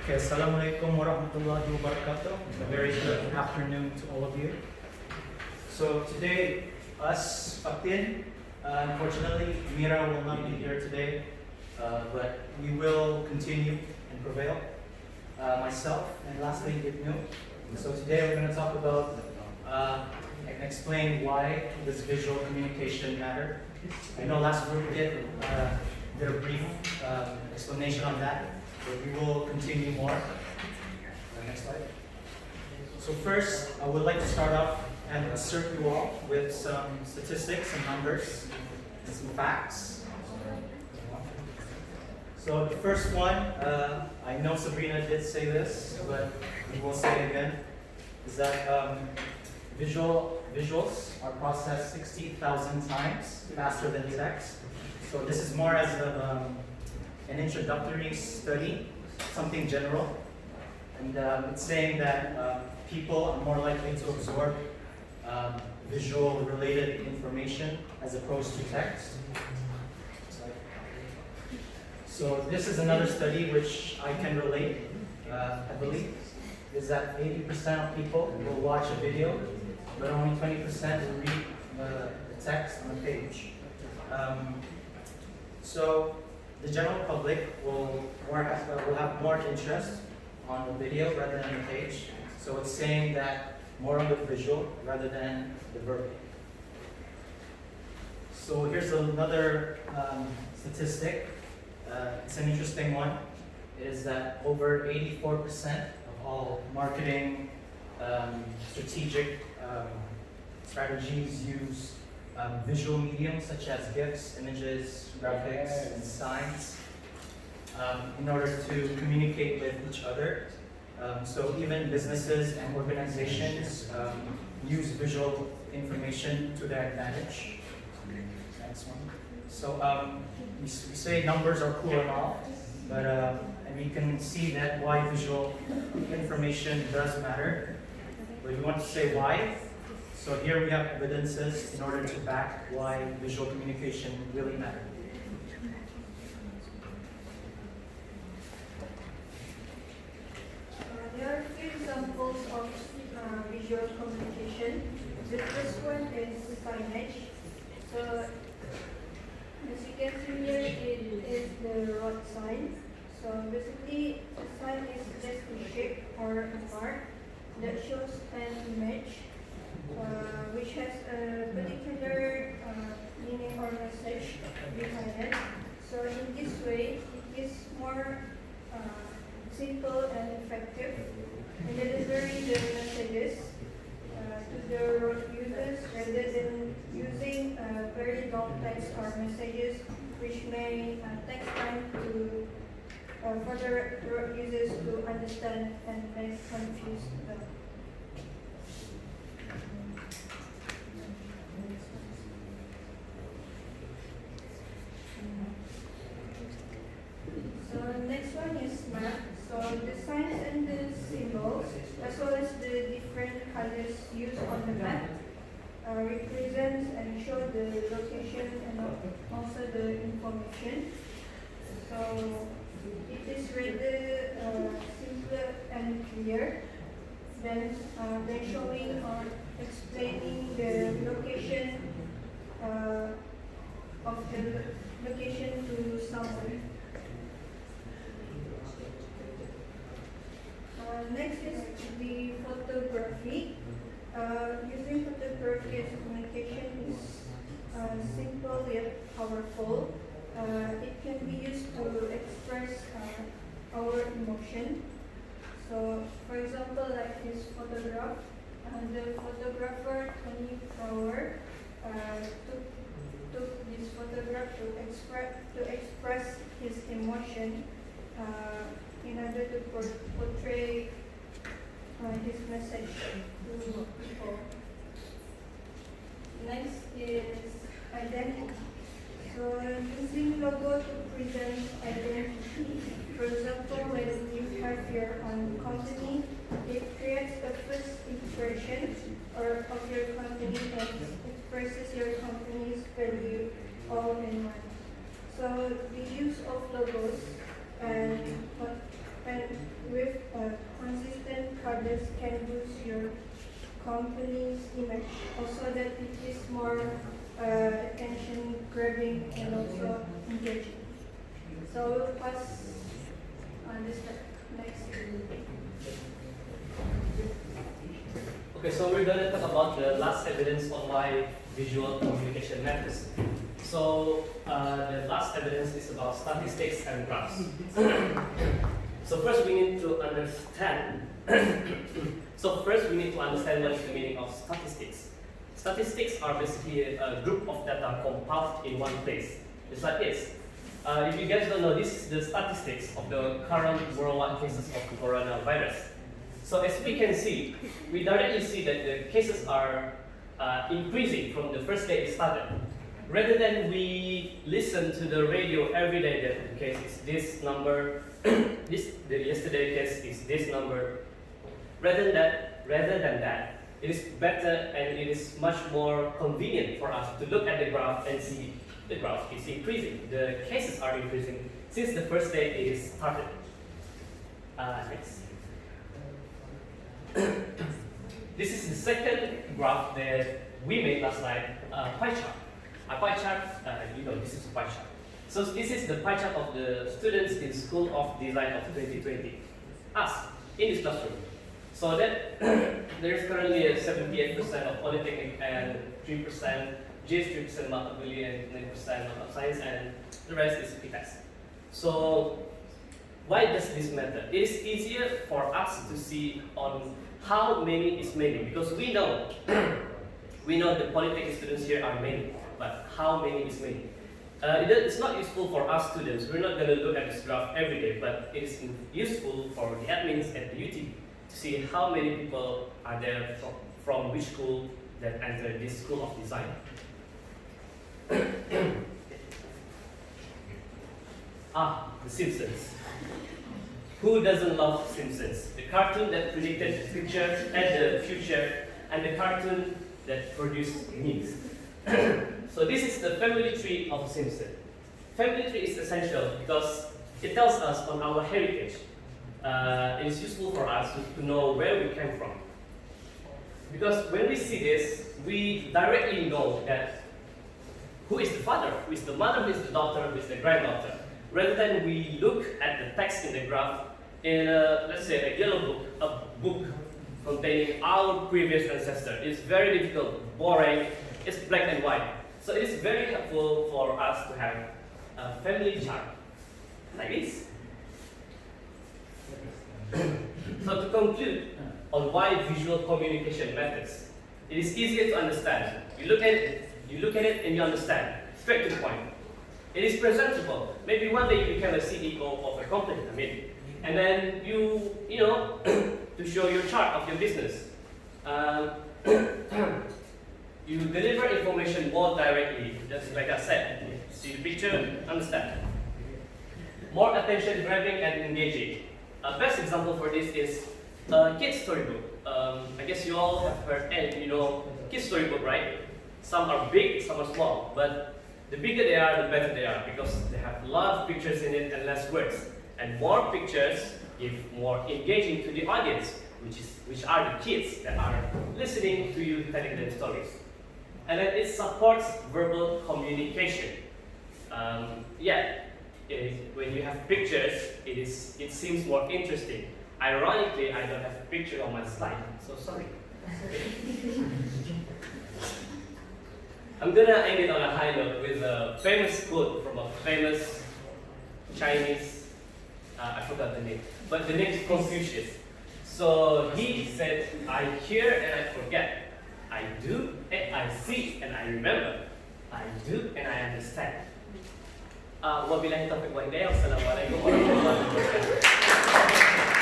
Okay, Assalamualaikum warahmatullahi wabarakatuh. A very good afternoon to all of you. So today, us, Fatin, unfortunately, Meera will not be here today, but we will continue and prevail. Myself, and lastly, Ibnu. So today we're going to talk about and explain why does visual communication matter. I know last group did a brief explanation on that. But we will continue more. Next slide. So first, I would like to start off and assert you all with some statistics and numbers and some facts. So the first one, I know Sabrina did say this, but we will say it again, is that visuals are processed 60,000 times faster than text. So this is more as an introductory study, something general, and it's saying that people are more likely to absorb visual-related information as opposed to text. So this is another study which I can relate, I believe, is that 80% of people will watch a video, but only 20% will read the text on a page. So the general public will have more interest on the video rather than the page. So it's saying that more on the visual rather than the verbal. So here's another statistic. It's an interesting one. It is that over 84% of all marketing strategic strategies use visual mediums such as GIFs, images, graphics, and signs in order to communicate with each other. So even businesses and organizations use visual information to their advantage. Next one. So we say numbers are cool and all, but and we can see that why visual information does matter. But we want to say why. So here we have evidences in order to back why visual communication really matters. There are a few examples of visual communication. The first one is signage. So as you can see here, it is the road sign. So basically, a sign is just a shape or a mark that shows an image which has a particular meaning or message behind it. So in this way, it is more simple and effective in delivering the messages to the road users rather than using very long text or messages which may take time to for the road users to understand and may confuse them. So next one is map. So the signs and the symbols, as well as the different colors used on the map, represents and show the location and also the information. So it is rather simple and clear than showing or explaining the location of the location to someone. Next is the photography. Using photography as communication is simple yet powerful. It can be used to express our emotion. So, for example, like this photograph, the photographer, Tony Flower, took this photograph to express his emotion in order to portray his message to people. Next is identity. So using logo to present identity. For example, when you have your own company, it creates a first impression of your company and expresses your company's value all in one. So the use of logos and with consistent products can boost your company's image. Also that it is more attention grabbing and also engaging. So we'll pass on this next. Okay, so we're going to talk about the last evidence on why visual communication matters. So the last evidence is about statistics and graphs. So first we need to understand. What is the meaning of statistics. Statistics are basically a group of data compiled in one place. It's like this. If you guys don't know, this is the statistics of the current worldwide cases of coronavirus. So as we can see, we directly see that the cases are increasing from the first day it started. Rather than we listen to the radio every day that the case is this number, the yesterday case is this number. Rather than that, it is better and it is much more convenient for us to look at the graph and see the graph is increasing. The cases are increasing since the first day it is started. Next. This is the second graph that we made last night, pie chart. A pie chart, this is a pie chart. So this is the pie chart of the students in School of Design of 2020. Us, in this classroom. So that there is currently a 78% of Polytechnic and 3% GS, 3% Multimedia and 9% of Science, and the rest is PTES. So why does this matter? It is easier for us to see on how many is many, because we know the Polytechnic students here are many, but how many is many? It's not useful for us students. We're not going to look at this graph every day, but it is useful for the admins at the UT to see how many people are there from which school that enter this School of Design. The Simpsons. Who doesn't love Simpsons? The cartoon that predicted the future and the cartoon that produced memes. So this is the family tree of Simpson. Family tree is essential because it tells us on our heritage. It is useful for us to know where we came from. Because when we see this, we directly know that who is the father, who is the mother, who is the daughter, who is the granddaughter. Rather than we look at the text in the graph in let's say a yellow book, a book containing our previous ancestor. It's very difficult, boring, it's black and white. So it is very helpful for us to have a family chart like this. So to conclude on why visual communication matters, it is easier to understand. You look at it and you understand, straight to the point. It is presentable. Maybe one day you become a CEO of a company, and then you to show your chart of your business. You deliver information more directly, just like I said. See the picture, understand. More attention grabbing and engaging. A best example for this is kids storybook. I guess you all have heard kids storybook, right? Some are big, some are small, but the bigger they are, the better they are, because they have a lot of pictures in it and less words. And more pictures give more engaging to the audience, which are the kids that are listening to you telling them stories. And then it supports verbal communication. When you have pictures, it seems more interesting. Ironically, I don't have a picture on my slide, so sorry. I'm gonna end it on a high note with a famous quote from a famous Chinese, I forgot the name, but the name is Confucius. So he said, I hear and I forget. I do and I see and I remember. I do and I understand. Wabillahi taufiq wa hidayah. Wassalamualaikum warahmatullahi wabarakatuh.